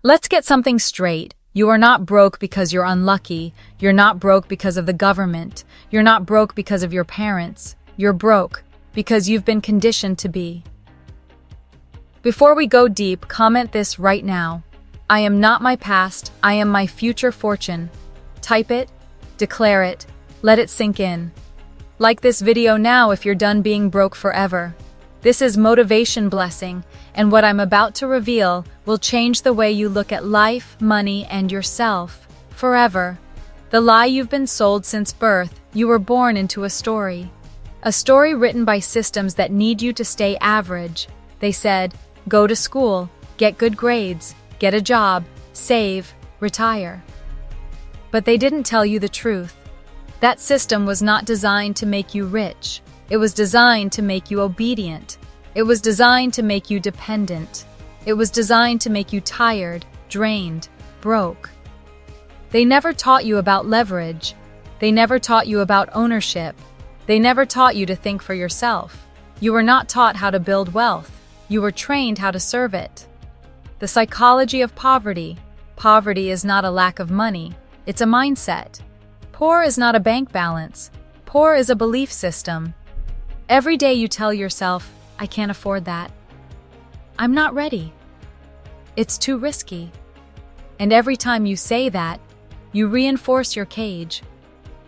Let's get something straight. You are not broke because you're unlucky. You're not broke because of the government. You're not broke because of your parents. You're broke because you've been conditioned to be. Before we go deep, comment this right now. I am not my past, I am my future fortune. Type it, declare it, let it sink in. Like this video now if you're done being broke forever. This is motivation blessing, and what I'm about to reveal will change the way you look at life, money, and yourself. Forever. The lie you've been sold since birth, you were born into a story. A story written by systems that need you to stay average. They said, go to school, get good grades, get a job, save, retire. But they didn't tell you the truth. That system was not designed to make you rich. It was designed to make you obedient. It was designed to make you dependent. It was designed to make you tired, drained, broke. They never taught you about leverage. They never taught you about ownership. They never taught you to think for yourself. You were not taught how to build wealth. You were trained how to serve it. The psychology of poverty. Poverty is not a lack of money. It's a mindset. Poor is not a bank balance. Poor is a belief system. Every day you tell yourself, I can't afford that. I'm not ready. It's too risky. And every time you say that, you reinforce your cage.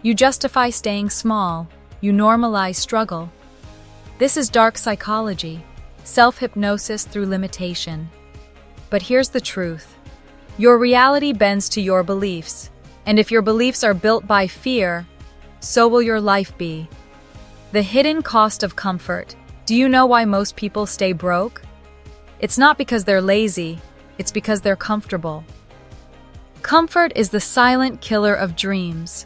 You justify staying small. You normalize struggle. This is dark psychology, self-hypnosis through limitation. But here's the truth. Your reality bends to your beliefs. And if your beliefs are built by fear, so will your life be. The hidden cost of comfort. Do you know why most people stay broke? It's not because they're lazy, it's because they're comfortable. Comfort is the silent killer of dreams.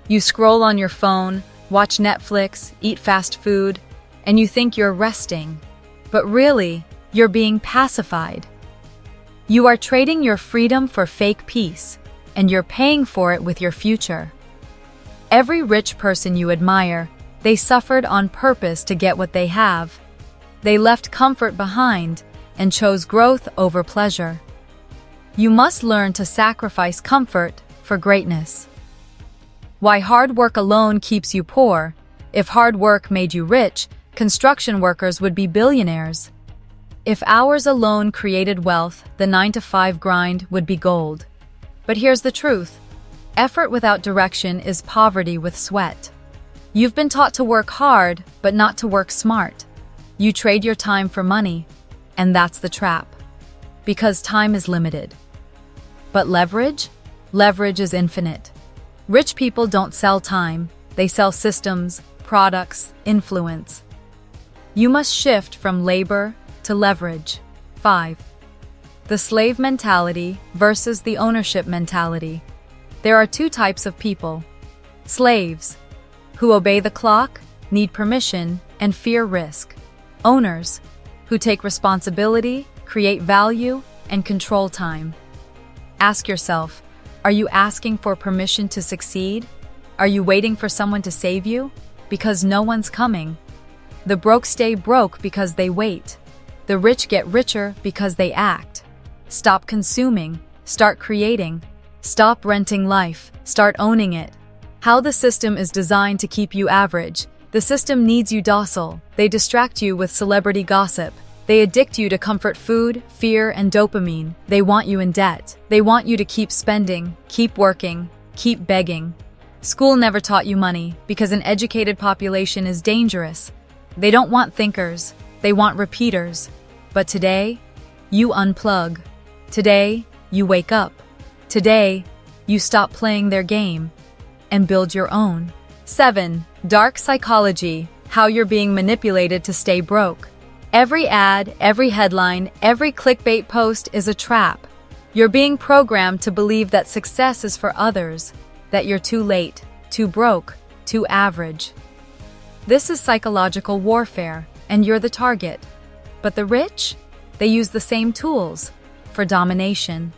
You scroll on your phone, watch Netflix, eat fast food, and you think you're resting. But really, you're being pacified. You are trading your freedom for fake peace, and you're paying for it with your future. Every rich person you admire, they suffered on purpose to get what they have. They left comfort behind and chose growth over pleasure. You must learn to sacrifice comfort for greatness. Why hard work alone keeps you poor. If hard work made you rich, construction workers would be billionaires. If hours alone created wealth, the 9-to-5 grind would be gold. But here's the truth. Effort without direction is poverty with sweat. You've been taught to work hard, but not to work smart. You trade your time for money, and that's the trap. Because time is limited. But leverage? Leverage is infinite. Rich people don't sell time, they sell systems, products, influence. You must shift from labor to leverage. 5. The slave mentality versus the ownership mentality. There are two types of people. Slaves, who obey the clock, need permission, and fear risk. Owners, who take responsibility, create value, and control time. Ask yourself, are you asking for permission to succeed? Are you waiting for someone to save you? Because no one's coming. The broke stay broke because they wait. The rich get richer because they act. Stop consuming, start creating. Stop renting life, start owning it. How the system is designed to keep you average. The system needs you docile. They distract you with celebrity gossip. They addict you to comfort food, fear, and dopamine. They want you in debt. They want you to keep spending, keep working, keep begging. School never taught you money because an educated population is dangerous. They don't want thinkers. They want repeaters. But today, you unplug. Today, you wake up. Today, you stop playing their game and build your own. 7. Dark psychology, how you're being manipulated to stay broke. Every ad, every headline, every clickbait post is a trap. You're being programmed to believe that success is for others, that you're too late, too broke, too average. This is psychological warfare, and you're the target. But the rich? They use the same tools for domination.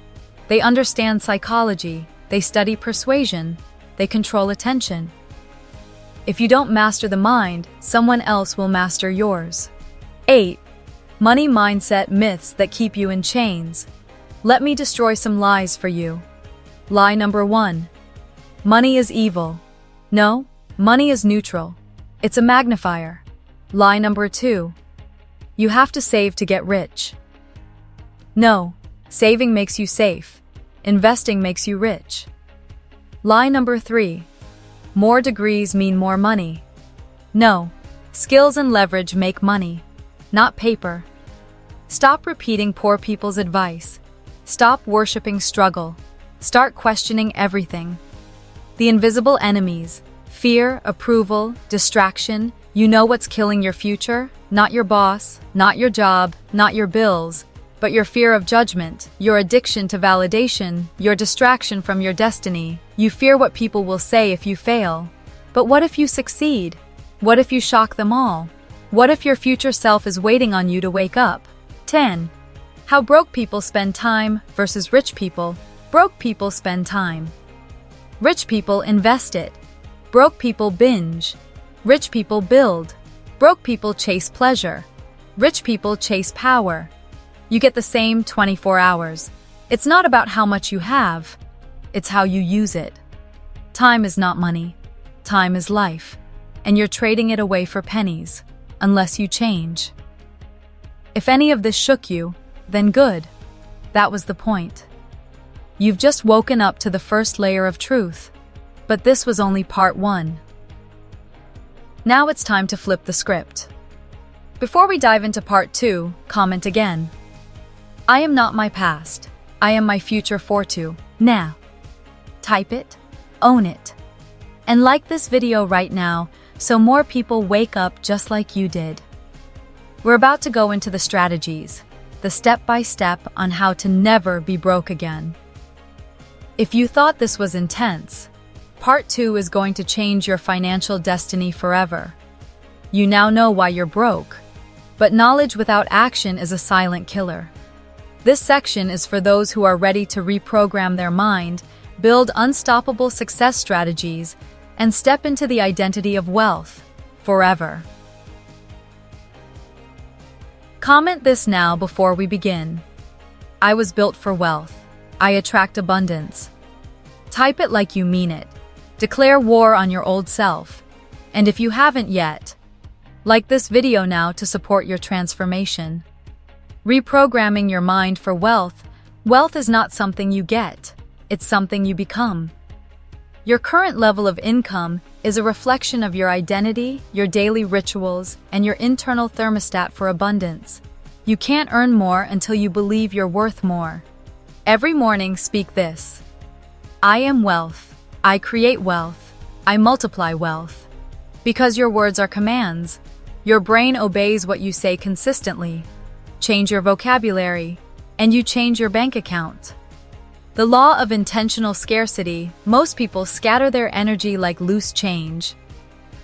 They understand psychology, they study persuasion, they control attention. If you don't master the mind, someone else will master yours. 8. Money mindset myths that keep you in chains. Let me destroy some lies for you. Lie number 1. Money is evil. No, money is neutral. It's a magnifier. Lie number 2. You have to save to get rich. No, saving makes you safe. Investing makes you rich. Lie number 3. More degrees mean more money. No, skills and leverage make money, not paper. Stop repeating poor people's advice. Stop worshiping struggle. Start questioning everything. The invisible enemies, fear, approval, distraction, you know what's killing your future? Not your boss, not your job, not your bills, but your fear of judgment, your addiction to validation, your distraction from your destiny. You fear what people will say if you fail. But what if you succeed? What if you shock them all? What if your future self is waiting on you to wake up? 10. How broke people spend time versus rich people. Broke people spend time. Rich people invest it. Broke people binge. Rich people build. Broke people chase pleasure. Rich people chase power. You get the same 24 hours. It's not about how much you have. It's how you use it. Time is not money. Time is life. And you're trading it away for pennies, unless you change. If any of this shook you, then good. That was the point. You've just woken up to the first layer of truth. But this was only part 1. Now it's time to flip the script. Before we dive into part 2, comment again. I am not my past. I am my future fortune. Now. Type it, own it. And like this video right now, so more people wake up just like you did. We're about to go into the strategies, the step-by-step on how to never be broke again. If you thought this was intense, part 2 is going to change your financial destiny forever. You now know why you're broke, but knowledge without action is a silent killer. This section is for those who are ready to reprogram their mind, build unstoppable success strategies, and step into the identity of wealth forever. Comment this now before we begin. I was built for wealth. I attract abundance. Type it like you mean it. Declare war on your old self. And if you haven't yet, like this video now to support your transformation. Reprogramming your mind for wealth. Wealth is not something you get. It's something you become. Your current level of income is a reflection of your identity, your daily rituals, and your internal thermostat for abundance. You can't earn more until you believe you're worth more. Every morning, speak this. I am wealth. I create wealth. I multiply wealth. Because your words are commands. Your brain obeys what you say consistently. Change your vocabulary, and you change your bank account. The law of intentional scarcity, most people scatter their energy like loose change.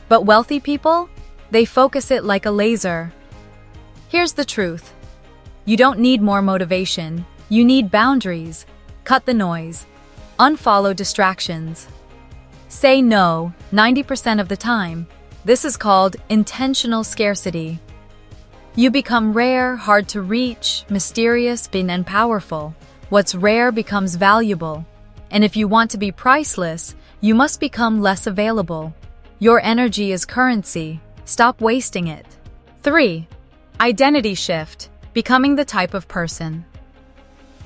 But wealthy people, they focus it like a laser. Here's the truth. You don't need more motivation. You need boundaries. Cut the noise. Unfollow distractions. Say no 90% of the time. This is called intentional scarcity. You become rare, hard to reach, mysterious, and powerful. What's rare becomes valuable. And if you want to be priceless, you must become less available. Your energy is currency. Stop wasting it. 3. Identity shift. Becoming the type of person.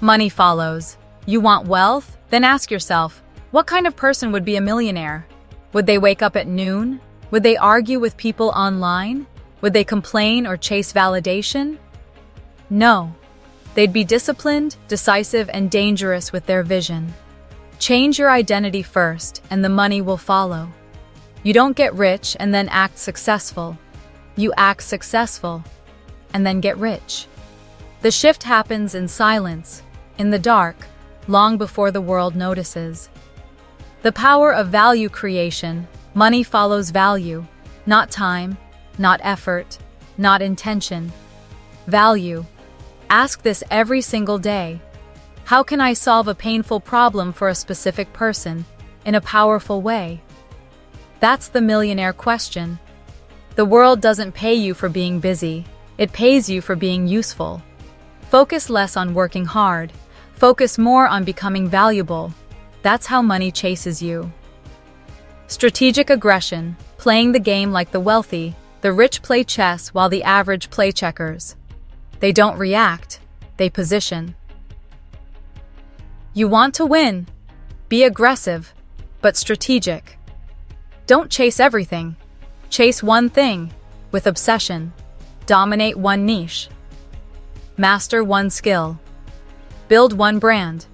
Money follows. You want wealth? Then ask yourself, what kind of person would be a millionaire? Would they wake up at noon? Would they argue with people online? Would they complain or chase validation? No. They'd be disciplined, decisive, and dangerous with their vision. Change your identity first, and the money will follow. You don't get rich and then act successful. You act successful and then get rich. The shift happens in silence, in the dark, long before the world notices. The power of value creation. Money follows value, not time, not effort, not intention. Value. Ask this every single day. How can I solve a painful problem for a specific person in a powerful way? That's the millionaire question. The world doesn't pay you for being busy. It pays you for being useful. Focus less on working hard. Focus more on becoming valuable. That's how money chases you. Strategic aggression, playing the game like the wealthy. The rich play chess while the average play checkers. They don't react, they position. You want to win. Be aggressive, but strategic. Don't chase everything. Chase one thing with obsession. Dominate one niche. Master one skill. Build one brand.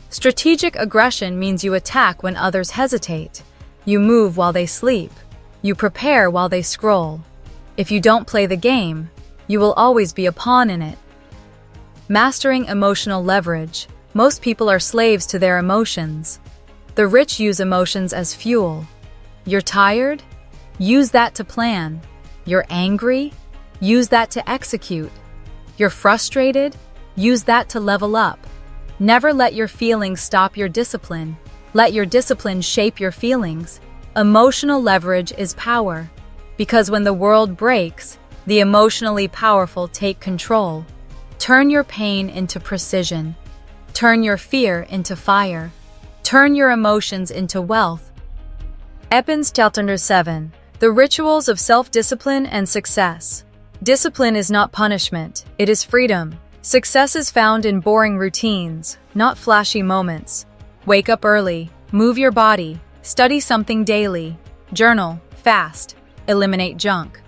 Strategic aggression means you attack when others hesitate. You move while they sleep. You prepare while they scroll. If you don't play the game, you will always be a pawn in it. Mastering emotional leverage. Most people are slaves to their emotions. The rich use emotions as fuel. You're tired? Use that to plan. You're angry? Use that to execute. You're frustrated? Use that to level up. Never let your feelings stop your discipline. Let your discipline shape your feelings. Emotional leverage is power, because when the world breaks, the emotionally powerful take control. Turn your pain into precision. Turn your fear into fire. Turn your emotions into wealth. Eppens Chaltender 7. The rituals of self-discipline and success. Discipline is not punishment, it is freedom. Success is found in boring routines, not flashy moments. Wake up early, move your body, study something daily, journal, fast, eliminate junk.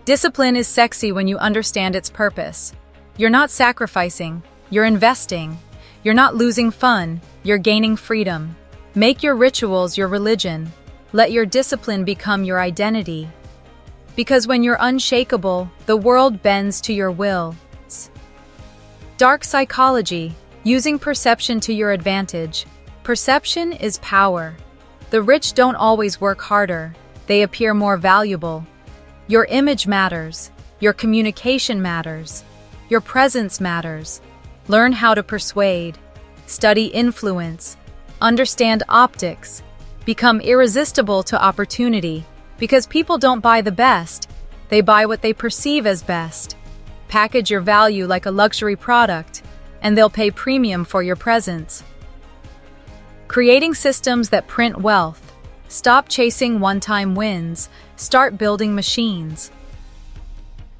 Discipline is sexy when you understand its purpose. You're not sacrificing, you're investing. You're not losing fun, you're gaining freedom. Make your rituals your religion. Let your discipline become your identity. Because when you're unshakable, the world bends to your will. Dark psychology, using perception to your advantage. Perception is power. The rich don't always work harder, they appear more valuable. Your image matters, your communication matters, your presence matters. Learn how to persuade, study influence, understand optics, become irresistible to opportunity, because people don't buy the best, they buy what they perceive as best. Package your value like a luxury product, and they'll pay premium for your presence. Creating systems that print wealth. Stop chasing one-time wins. Start building machines.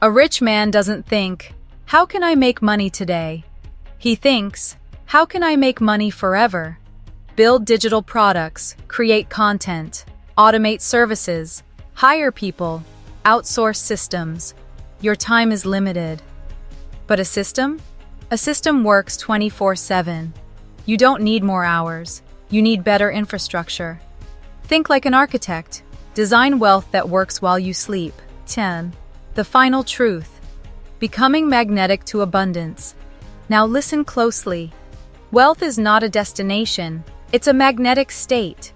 A rich man doesn't think, "How can I make money today?" He thinks, "How can I make money forever?" Build digital products, create content, automate services, hire people, outsource systems. Your time is limited. But a system? A system works 24/7. You don't need more hours. You need better infrastructure. Think like an architect. Design wealth that works while you sleep. 10. The final truth. Becoming magnetic to abundance. Now listen closely. Wealth is not a destination, it's a magnetic state.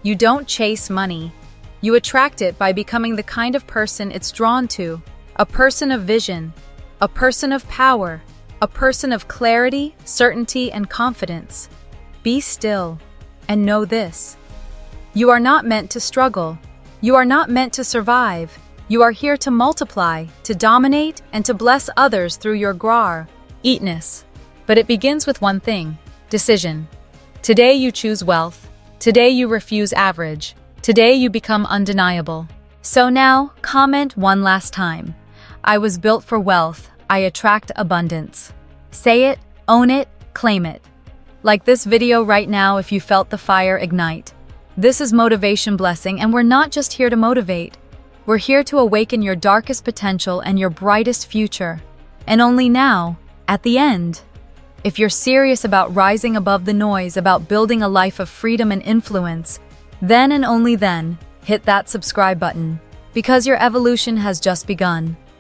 You don't chase money. You attract it by becoming the kind of person it's drawn to. A person of vision, a person of power, a person of clarity, certainty, and confidence. Be still. And know this. You are not meant to struggle. You are not meant to survive. You are here to multiply, to dominate, and to bless others through your eatness. But it begins with one thing: decision. Today you choose wealth. Today you refuse average. Today you become undeniable. So now, comment one last time. I was built for wealth. I attract abundance. Say it, own it, claim it. Like this video right now if you felt the fire ignite. This is Motivation Blessing, and we're not just here to motivate. We're here to awaken your darkest potential and your brightest future. And only now, at the end. If you're serious about rising above the noise, about building a life of freedom and influence, then and only then, hit that subscribe button. Because your evolution has just begun.